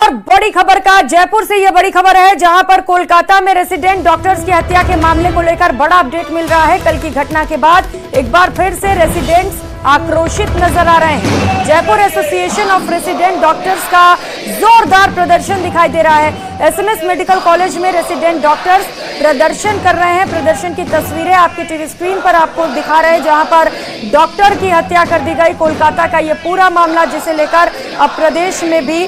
और बड़ी खबर का जयपुर से यह बड़ी खबर है, जहां पर कोलकाता में रेसिडेंट डॉक्टर्स की हत्या के मामले को लेकर बड़ा अपडेट मिल रहा है। कल की घटना के बाद एक बार फिर से रेसिडेंट्स आक्रोशित नजर आ रहे हैं। Jaipur association of resident doctors का जोरदार प्रदर्शन दिखाई दे रहा है। एसएमएस मेडिकल कॉलेज में रेसिडेंट डॉक्टर्स प्रदर्शन कर रहे हैं। प्रदर्शन की तस्वीरें आपके टीवी स्क्रीन पर आपको दिखा रहे हैं, जहां पर डॉक्टर की हत्या कर दी गई। कोलकाता का ये पूरा मामला, जिसे लेकर अब प्रदेश में भी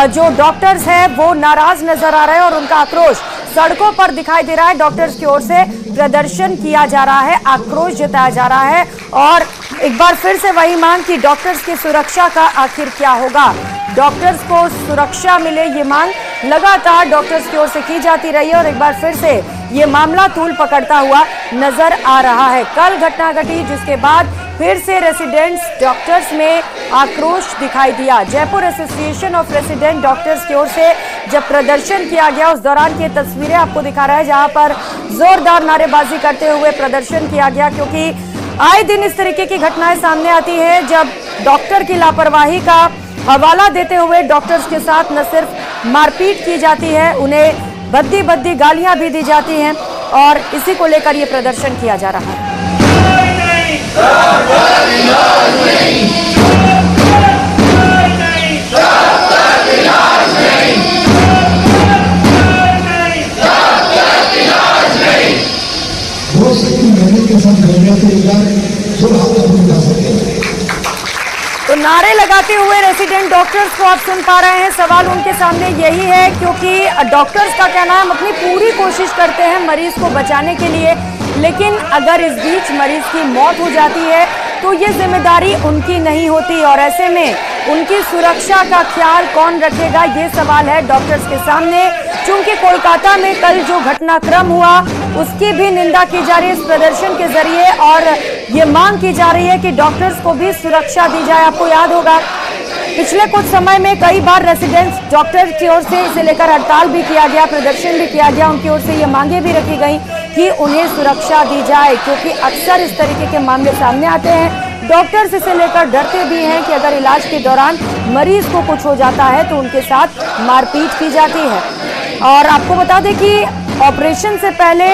जो डॉक्टर्स हैं वो नाराज नजर आ रहे हैं और उनका आक्रोश सड़कों पर दिखाई दे रहा है। डॉक्टर्स की ओर से प्रदर्शन किया जा रहा है, आक्रोश जताया जा रहा है और एक बार फिर से वही मांग कि डॉक्टर्स की सुरक्षा का आखिर क्या होगा। डॉक्टर्स को सुरक्षा मिले, ये मांग लगातार डॉक्टर्स की ओर से की जाती रही है और एक बार फिर से ये मामला तूल पकड़ता हुआ नजर आ रहा है। कल घटना घटी, जिसके बाद फिर से रेसिडेंट्स डॉक्टर्स में आक्रोश दिखाई दिया। Jaipur association of resident doctors की ओर से जब प्रदर्शन किया गया, उस दौरान की तस्वीरें आपको दिखा रहा है, जहां पर जोरदार नारेबाजी करते हुए प्रदर्शन किया गया, क्योंकि आए दिन इस तरीके की घटनाएं सामने आती है जब डॉक्टर की लापरवाही का हवाला देते हुए डॉक्टर्स के साथ न सिर्फ मारपीट की जाती है, उन्हें भद्दी भद्दी गालियां भी दी जाती हैं और इसी को लेकर यह प्रदर्शन किया जा रहा है। तो नारे लगाते हुए रेसिडेंट डॉक्टर्स को आप सुन पा रहे हैं। सवाल उनके सामने यही है, क्योंकि डॉक्टर्स का कहना है हम अपनी पूरी कोशिश करते हैं मरीज को बचाने के लिए, लेकिन अगर इस बीच मरीज की मौत हो जाती है तो ये जिम्मेदारी उनकी नहीं होती और ऐसे में उनकी सुरक्षा का ख्याल कौन रखेगा, ये सवाल है डॉक्टर्स के सामने। चूंकि कोलकाता में कल जो घटनाक्रम हुआ उसकी भी निंदा की जा रही है इस प्रदर्शन के जरिए और ये मांग की जा रही है कि डॉक्टर्स को भी सुरक्षा दी जाए। आपको याद होगा पिछले कुछ समय में कई बार रेसिडेंट्स डॉक्टर की ओर से इसे लेकर हड़ताल भी किया गया, प्रदर्शन भी किया गया, उनकी ओर से ये मांगे भी रखी गई कि उन्हें सुरक्षा दी जाए, क्योंकि अक्सर इस तरीके के मामले सामने आते हैं। डॉक्टर्स इसे लेकर डरते भी हैं कि अगर इलाज के दौरान मरीज को कुछ हो जाता है तो उनके साथ मारपीट की जाती है। और आपको बता दें कि ऑपरेशन से पहले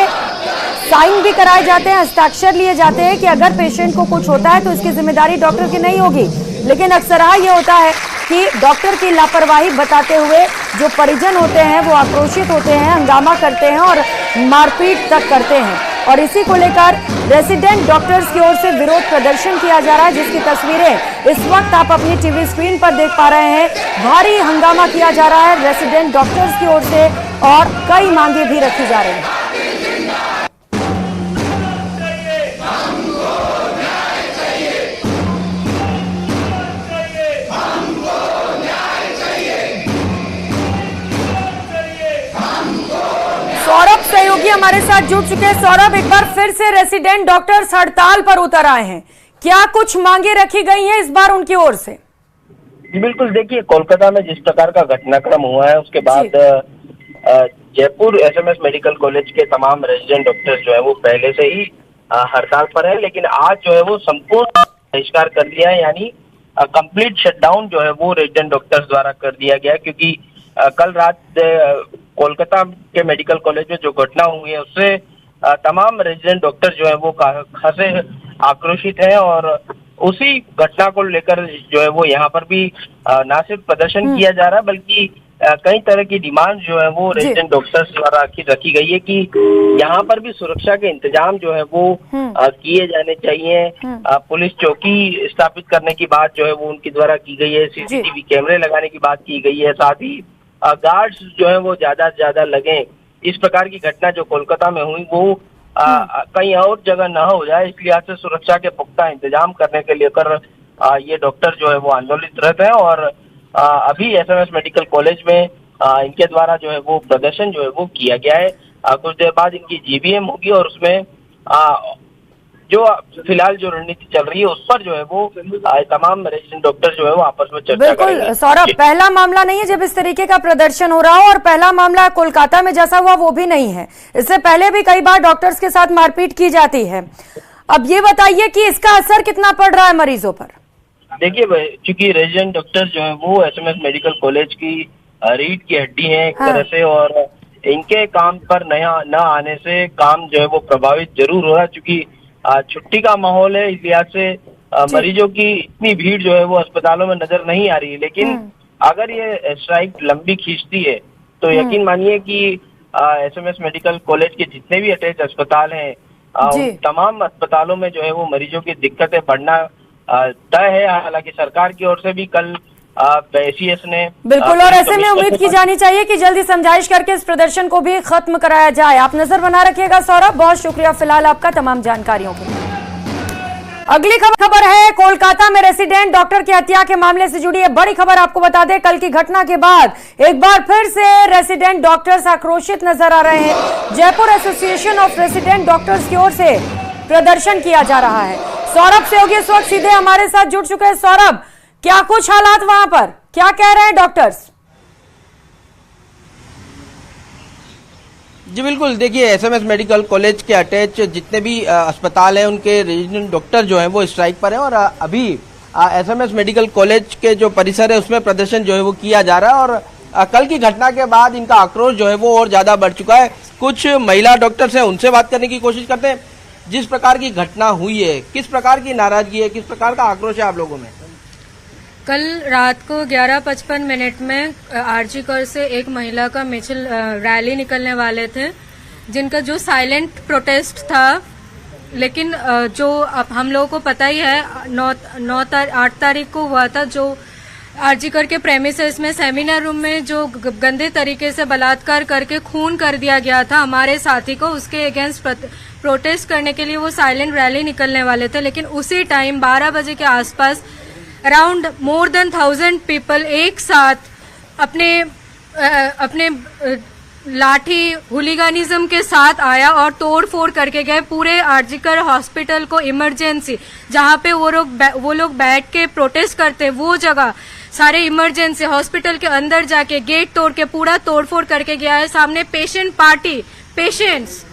साइन भी कराए जाते हैं, हस्ताक्षर लिए जाते हैं कि अगर पेशेंट को कुछ होता है तो इसकी जिम्मेदारी डॉक्टर की नहीं होगी, लेकिन अक्सर ये होता है कि डॉक्टर की लापरवाही बताते हुए जो परिजन होते हैं वो आक्रोशित होते हैं, हंगामा करते हैं और मारपीट तक करते हैं। और इसी को लेकर रेसिडेंट डॉक्टर्स की ओर से विरोध प्रदर्शन किया जा रहा है, जिसकी तस्वीरें इस वक्त आप अपनी टीवी स्क्रीन पर देख पा रहे हैं। भारी हंगामा किया जा रहा है रेसिडेंट डॉक्टर्स की ओर से और कई मांगे भी रखी जा रही हैं। सौरभ सहयोगी हमारे साथ जुड़ चुके हैं। सौरभ, एक बार फिर से रेसिडेंट डॉक्टर्स हड़ताल पर उतर आए हैं, क्या कुछ मांगे रखी गई हैं इस बार उनकी ओर से? जी बिल्कुल, देखिए कोलकाता में जिस प्रकार का घटनाक्रम हुआ है उसके बाद जयपुर एसएमएस मेडिकल कॉलेज के तमाम रेजिडेंट डॉक्टर्स जो है वो पहले से ही हड़ताल पर है, लेकिन आज जो है वो संपूर्ण बहिष्कार कर दिया है, यानी कंप्लीट शटडाउन जो है वो रेजिडेंट डॉक्टर्स द्वारा कर दिया गया, क्योंकि कल रात कोलकाता के मेडिकल कॉलेज में जो घटना हुई है उससे तमाम रेजिडेंट डॉक्टर जो है वो खासे आक्रोशित हैं और उसी घटना को लेकर जो है वो यहाँ पर भी ना सिर्फ प्रदर्शन किया जा रहा है बल्कि कई तरह की डिमांड जो है वो रेजिडेंट डॉक्टर्स द्वारा रखी गई है कि यहाँ पर भी सुरक्षा के इंतजाम जो है वो किए जाने चाहिए। पुलिस चौकी स्थापित करने की बात जो है वो उनके द्वारा की गई है, सीसीटीवी कैमरे लगाने की बात की गई है, साथ ही गार्ड्स जो है वो ज्यादा से ज्यादा लगे। इस प्रकार की घटना जो कोलकाता में हुई वो कहीं और जगह न हो जाए, इस लिहाज से सुरक्षा के पुख्ता इंतजाम करने के लेकर ये डॉक्टर जो है वो आंदोलित रहते हैं और अभी एसएमएस मेडिकल कॉलेज में इनके द्वारा जो है वो प्रदर्शन जो है वो किया गया है। कुछ देर बाद इनकी जीबीएम होगी और उसमें जो फिलहाल जो रणनीति चल रही है उस पर जो है वो तमाम रेजिडेंट डॉक्टर जो है वो आपस में चर्चा करेंगे। बिल्कुल सौरभ, पहला मामला नहीं है जब इस तरीके का प्रदर्शन हो रहा हो और पहला मामला कोलकाता में जैसा हुआ वो भी नहीं है। इससे पहले भी कई बार डॉक्टर्स के साथ मारपीट की जाती है। अब ये बताइए कि इसका असर कितना पड़ रहा है मरीजों पर? देखिए, चूंकि रेजिडेंट डॉक्टर जो है वो एसएमएस मेडिकल कॉलेज की रीढ़ की हड्डी है एक हाँ। तरह से, और इनके काम पर नया न आने से काम जो है वो प्रभावित जरूर हो रहा है, क्योंकि छुट्टी का माहौल है। इस लिहाज से मरीजों की इतनी भीड़ जो है वो अस्पतालों में नजर नहीं आ रही है। लेकिन अगर ये स्ट्राइक लंबी खींचती है तो यकीन मानिए कि एसएमएस मेडिकल कॉलेज के जितने भी अटैच अस्पताल हैं उन तमाम अस्पतालों में जो है वो मरीजों की दिक्कतें बढ़ना तय है। हालांकि सरकार की ओर से भी कल एसीएस ने बिल्कुल, और ऐसे में उम्मीद की जानी चाहिए कि जल्दी समझाइश करके इस प्रदर्शन को भी खत्म कराया जाए। आप नजर बना रखिएगा सौरभ, बहुत शुक्रिया फिलहाल आपका तमाम जानकारियों के लिए। अगली खबर है कोलकाता में रेसिडेंट डॉक्टर की हत्या के मामले से जुड़ी है बड़ी खबर। आपको बता दें, कल की घटना के बाद एक बार फिर से रेसिडेंट डॉक्टर्स आक्रोशित नजर आ रहे हैं। Jaipur association of resident doctors की ओर से प्रदर्शन किया जा रहा है। सौरभ सहयोगी इस वक्त सीधे हमारे साथ जुड़ चुके हैं। सौरभ, क्या कुछ हालात वहां पर, क्या कह रहे हैं डॉक्टर्स? जी बिल्कुल, देखिए एसएमएस मेडिकल कॉलेज के अटैच जितने भी अस्पताल हैं उनके रेजिडेंट डॉक्टर जो हैं वो स्ट्राइक पर हैं, और अभी एसएमएस मेडिकल कॉलेज के जो परिसर है उसमें प्रदर्शन जो है वो किया जा रहा है। और कल की घटना के बाद इनका आक्रोश जो है वो और ज्यादा बढ़ चुका है। कुछ महिला डॉक्टर्स हैं, उनसे बात करने की कोशिश करते हैं। जिस प्रकार की घटना हुई है, किस प्रकार की नाराजगी है, किस प्रकार का आक्रोश है आप लोगों में? कल रात को 11:55 में आरजी कर से एक महिला का मिছিল रैली निकलने वाले थे, जिनका जो साइलेंट प्रोटेस्ट था। लेकिन जो अब हम लोगों को पता ही है 8 तारीख को हुआ था, जो आरजी कर के प्रेमिसेस में सेमिनार रूम में जो गंदे तरीके से बलात्कार करके खून कर दिया गया था हमारे साथी को, उसके अगेंस्ट प्रोटेस्ट करने के लिए वो साइलेंट रैली निकलने वाले थे। लेकिन उसी टाइम 12 बजे के आसपास अराउंड मोर देन 1000 पीपल एक साथ अपने लाठी हुलिगानिज्म के साथ आया और तोड़ फोड़ करके गए पूरे आरजीकर हॉस्पिटल को। इमरजेंसी जहां पे वो लोग बैठ के प्रोटेस्ट करते, वो जगह सारे इमरजेंसी हॉस्पिटल के अंदर जाके गेट तोड़ के पूरा तोड़फोड़ करके गया है। सामने पेशेंट पार्टी, पेशेंट्स,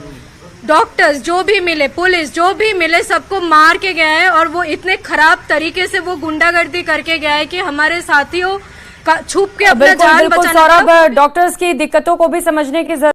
डॉक्टर्स जो भी मिले, पुलिस जो भी मिले, सबको मार के गया है। और वो इतने खराब तरीके से वो गुंडागर्दी करके गया है कि हमारे साथियों का छुप के अपना जान बचाने। सौरभ, डॉक्टर्स की दिक्कतों को भी समझने की जरूरत